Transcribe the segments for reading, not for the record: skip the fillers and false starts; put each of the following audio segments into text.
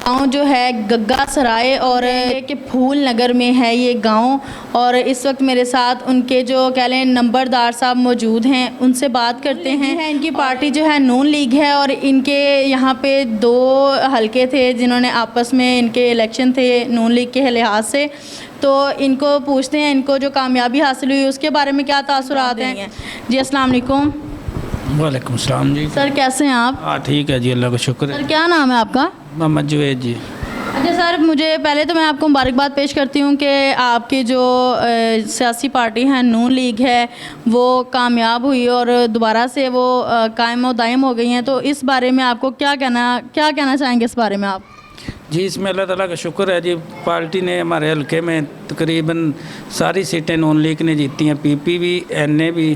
गाँव जो है गग्गा सराय और के फूल नगर में है ये गांव। और इस वक्त मेरे साथ उनके जो कह लें नंबरदार साहब मौजूद हैं, उनसे बात करते हैं। इनकी पार्टी जो है नून लीग है और इनके यहाँ पे 2 हलके थे जिन्होंने आपस में इनके इलेक्शन थे नून लीग के लिहाज से। तो इनको पूछते हैं इनको जो कामयाबी हासिल हुई उसके बारे में क्या तासुरात हैं। जी अस्सलाम वालेकुम। वालेकुम सलाम जी। सर कैसे हैं आप? हाँ ठीक है जी, अल्लाह का शुक्र है। सर क्या नाम है आपका? मोहम्मद जुवैद जी। अच्छा सर, मुझे पहले तो मैं आपको मुबारकबाद पेश करती हूँ कि आपकी जो सियासी पार्टी है नून लीग है वो कामयाब हुई और दोबारा से वो कायम और दायम हो गई हैं। तो इस बारे में आपको क्या कहना चाहेंगे इस बारे में आप? जी इसमें अल्लाह ताला का शुक्र है जी, पार्टी ने हमारे हल्के में तकरीबन सारी सीटें नून लीग ने जीती हैं। पीपी भी, एनए भी,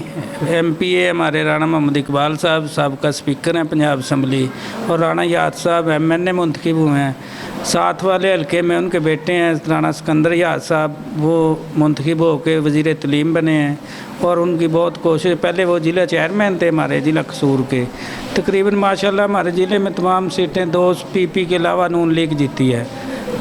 एमपीए हमारे राणा मोहम्मद इकबाल साहब सबका स्पीकर हैं पंजाब असम्बली, और राणा याद साहब एमएनए मुंतखब हुए हैं। साथ वाले हल्के में उनके बेटे हैं राणा सिकंदर याद साहब, वो मुंतखब होकर वज़ीर तलीम बने हैं। और उनकी बहुत कोशिश, पहले वो ज़िला चेयरमैन थे हमारे ज़िला कसूर के। तकरीबन माशाल्लाह हमारे ज़िले में तमाम सीटें 2 पीपी के अलावा नून लीग जीती है।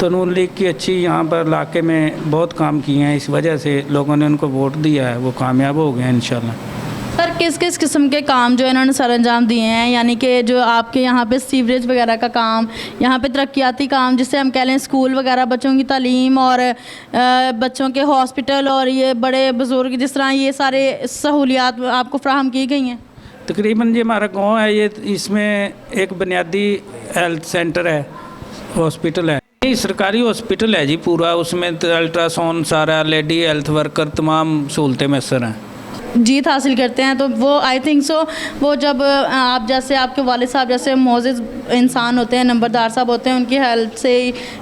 तो नून लीग की अच्छी यहाँ पर इलाके में बहुत काम किए हैं, इस वजह से लोगों ने उनको वोट दिया है, वो कामयाब हो गए हैं इंशाल्लाह। सर किस किस किस्म के काम जो इन्होंने सर अंजाम दिए हैं, यानी कि जो आपके यहाँ पे सीवरेज वगैरह का काम, यहाँ पे तरक्याती काम जिससे हम कह लें स्कूल वगैरह, बच्चों की तालीम और बच्चों के हॉस्पिटल और ये बड़े बुज़ुर्ग जिस तरह ये सारे सहूलियात आपको फ्राहम की गई हैं? तकरीबन ये हमारा गाँव है, ये इसमें एक बुनियादी हेल्थ सेंटर है, हॉस्पिटल है, ये सरकारी हॉस्पिटल है जी पूरा। उसमें अल्ट्रासाउंड सारा, लेडी हेल्थ वर्कर, तमाम सहूलतें मैसर हैं। जीत हासिल करते हैं तो वो आई थिंक सो वो जब आप जैसे आपके वालिद साहब जैसे मोअज़्ज़ज़ इंसान होते हैं, नंबरदार साहब होते हैं, उनकी हेल्प से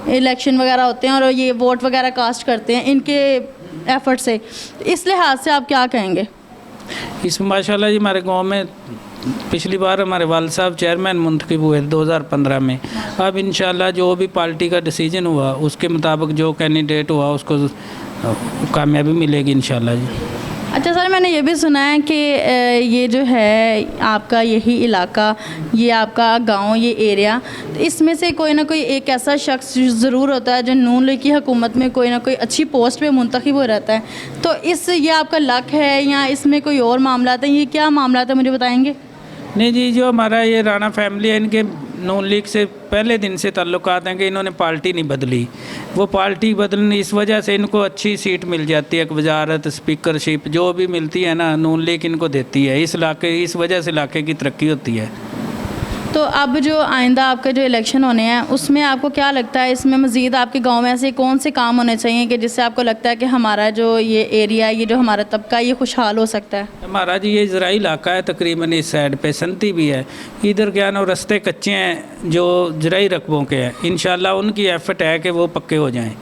इलेक्शन वगैरह होते हैं और ये वोट वगैरह कास्ट करते हैं इनके एफ़र्ट से। इस लिहाज से आप क्या कहेंगे? इसमें माशाल्लाह जी हमारे गांव में पिछली बार हमारे वालिद साहब चेयरमैन मुंतखब हुए 2015 में। अब इंशाल्लाह जो भी पार्टी का डिसीजन हुआ उसके मुताबिक जो कैंडिडेट हुआ उसको कामयाबी मिलेगी इंशाल्लाह जी। अच्छा सर, मैंने ये भी सुना है कि ये जो है आपका यही इलाका, ये आपका गांव, ये एरिया, तो इसमें से कोई ना कोई एक ऐसा शख्स ज़रूर होता है जो नून लीग की हुकूमत में कोई ना कोई अच्छी पोस्ट पे मुंतखब हो रहता है। तो ये आपका लक है या इसमें कोई और मामला है? ये क्या मामला है मुझे बताएंगे? नहीं जी, जो हमारा ये राणा फैमिली है इनके नून लीग से पहले दिन से ताल्लुकात हैं कि इन्होंने पार्टी नहीं बदली। वो पार्टी बदलने इस वजह से इनको अच्छी सीट मिल जाती है, वजारत, स्पीकरशिप जो भी मिलती है ना, नून लीग इनको देती है। इस वजह से इलाके की तरक्की होती है। तो अब जो आइंदा आपके जो इलेक्शन होने हैं उसमें आपको क्या लगता है, इसमें मज़ीद आपके गांव में ऐसे कौन से काम होने चाहिए कि जिससे आपको लगता है कि हमारा जो ये एरिया, ये जो हमारा तबका, ये खुशहाल हो सकता है? हमारा जी ये ज़राई इलाका है, तकरीबन इस साइड पे सनती भी है, इधर क्या ना रास्ते कच्चे हैं जो ज़राई रकबों के हैं। इंशाल्लाह उनकी एफर्ट है कि वो पक्के हो जाएँ।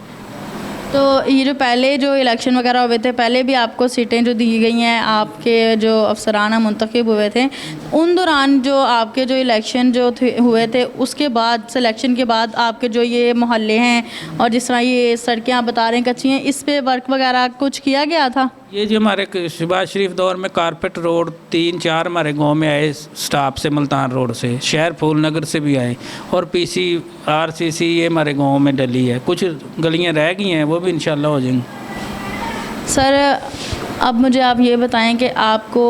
तो ये जो पहले जो इलेक्शन वगैरह हुए थे, पहले भी आपको सीटें जो दी गई हैं, आपके जो अफसराना मुंतखब हुए थे, उन दौरान जो आपके जो इलेक्शन जो हुए थे उसके बाद, सिलेक्शन के बाद आपके जो ये मोहल्ले हैं और जिस तरह ये सड़कें आप बता रहे हैं कच्ची हैं, इस पे वर्क वगैरह कुछ किया गया था? ये जो हमारे शहबाज शरीफ दौर में कारपेट रोड 3-4 हमारे गांव में आए, स्टाफ से मुल्तान रोड से, शहर फूल नगर से भी आए, और पीसी आरसीसी ये हमारे गांव में डली है। कुछ गलियां रह गई हैं, वो भी इंशाल्लाह हो जाएंगी। सर अब मुझे आप ये बताएं कि आपको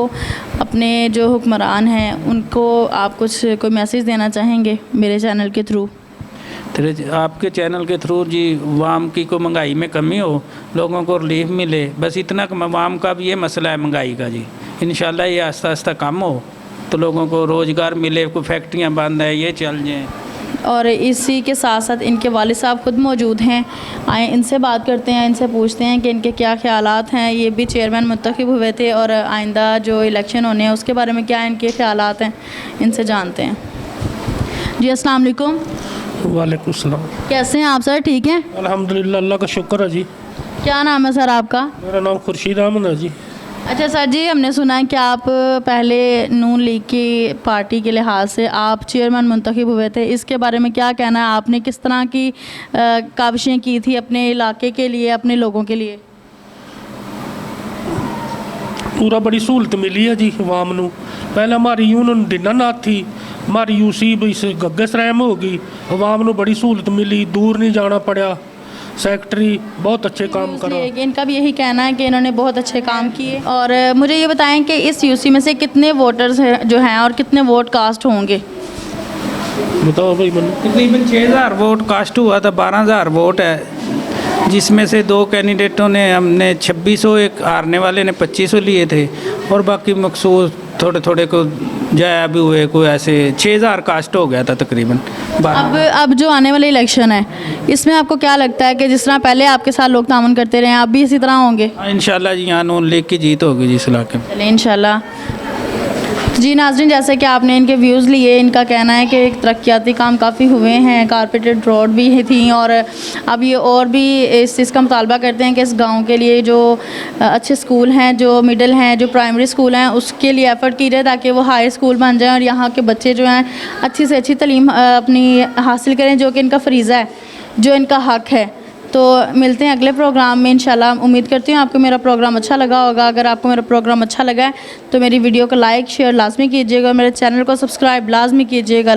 अपने जो हुक्मरान हैं उनको आप कुछ कोई मैसेज देना चाहेंगे मेरे चैनल के थ्रू? आपके चैनल के थ्रू जी, वाम की को महंगाई में कमी हो, लोगों को रिलीफ मिले, बस इतना। वाम का भी ये मसला है महंगाई का जी, इंशाल्लाह ये आस्ता आस्ता कम हो तो लोगों को रोज़गार मिले, कोई फैक्ट्रियाँ बंद है ये चल जाएँ। और इसी के साथ साथ इनके वालिद साहब खुद मौजूद हैं, आए इनसे बात करते हैं, इनसे पूछते हैं कि इनके क्या ख्यालात हैं। ये भी चेयरमैन मुंतखब हुए थे और आइंदा जो इलेक्शन होने हैं उसके बारे में क्या इनके ख्यालात हैं, इनसे जानते हैं। जी अस्सलाम वालेकुम। वालेकुम सलाम। कैसे हैं आप सर? ठीक हैं अल्हम्दुलिल्लाह, अल्लाह का शुक्र है जी। क्या नाम है सर आपका? मेरा नाम खुर्शीद अहमद है जी। अच्छा सर जी, हमने सुना है कि आप पहले नून लीग की पार्टी के लिहाज से आप चेयरमैन मुंतखब हुए थे, इसके बारे में क्या कहना है? आपने किस तरह की काविशें की थी अपने इलाके के लिए, अपने लोगों के लिए? पूरा बड़ी सहूलत मिली है जी आवाम ਨੂੰ ਪਹਿਲਾਂ हमारी यूनियन दीनानाथ थी हमारी यूसी इस गग्गे सराम हो गई आवाम ਨੂੰ बड़ी सहूलत मिली दूर नहीं जाना पड़ा सेक्रेटरी बहुत अच्छे काम करा इसलिए कि इनका भी यही कहना है कि इन्होंने बहुत अच्छे काम किए। और मुझे ये बताएं कि इस यूसी में से कितने वोटर्स जो हैं और कितने वोट कास्ट होंगे? बताओ भाई मैंने तकरीबन 6000 वोट कास्ट हुआ था, 12000 वोट है, जिसमें से 2 कैंडिडेटों ने हमने 2600, एक हारने वाले ने 2500 लिए थे और बाकी मखसूस थोड़े थोड़े को जाया भी हुए, कोई ऐसे 6000 कास्ट हो गया था तकरीबन। अब जो आने वाले इलेक्शन है इसमें आपको क्या लगता है कि जिस तरह पहले आपके साथ लोग तामन करते रहे आप भी इसी तरह होंगे? इंशाल्लाह जी, यहाँ नून लीग की जीत होगी जी इस इलाके में। चलिए इंशाल्लाह। जी नाज़रीन, जैसे कि आपने इनके व्यूज़ लिए, इनका कहना है कि तरक्याती काम काफ़ी हुए हैं, कारपेटेड रोड भी थी और अब ये और भी इस चीज़ का मुतालबा करते हैं कि इस गांव के लिए जो अच्छे स्कूल हैं, जो मिडिल हैं, जो प्राइमरी स्कूल हैं, उसके लिए एफ़र्ट की जाए ताकि वो हाई स्कूल बन जाएँ और यहाँ के बच्चे जो हैं अच्छी से अच्छी तालीम अपनी हासिल करें, जो कि इनका फ़रीज़ा है, जो इनका हक़ है। तो मिलते हैं अगले प्रोग्राम में इंशाल्लाह। उम्मीद करती हूँ आपको मेरा प्रोग्राम अच्छा लगा होगा। अगर आपको मेरा प्रोग्राम अच्छा लगा है तो मेरी वीडियो को लाइक शेयर लाजमी कीजिएगा, मेरे चैनल को सब्सक्राइब लाजमी कीजिएगा।